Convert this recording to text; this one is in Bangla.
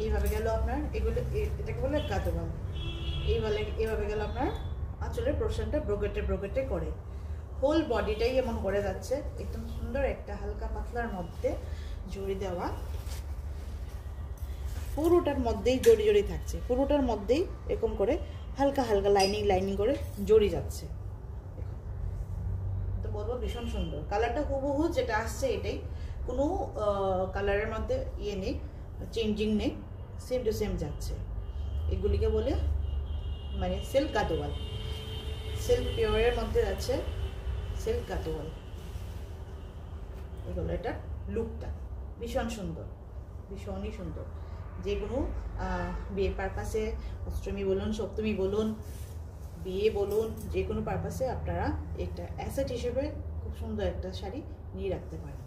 এইভাবে গেল আপনার, এগুলো এটাকে বলে গাদোয়াল। এইভাবে গেল আপনার আঁচলের পোর্শনটা ব্রোকেটে করে, হোল বডিটাই এমন করে যাচ্ছে। একদম সুন্দর একটা হালকা পাতলার মধ্যে জড়ি দেওয়া, পুরোটার মধ্যেই জড়ি থাকছে, পুরোটার মধ্যেই এরকম করে হালকা হালকা লাইনিং করে জড়ি যাচ্ছে। তো বলবো ভীষণ সুন্দর, কালারটা হুবহু যেটা আসছে এটাই, কোনো কালারের মধ্যে ইয়ে নেই, চেঞ্জিং নেই, সেম টু সেম যাচ্ছে। এগুলিকে বলে মানে সিল্ক গাদোয়াল, সিল্ক পিওরের মধ্যে যাচ্ছে সিল্ক গাদোয়াল। এগুলো এটার লুকটা ভীষণ সুন্দর, ভীষণই সুন্দর। যে কোনো বিয়ে পারপাসে, অষ্টমী বলুন, সপ্তমী বলুন, বিয়ে বলুন, যে কোনো পারপাসে আপনারা একটা অ্যাসেট হিসেবে খুব সুন্দর একটা শাড়ি নিয়ে রাখতে পারেন।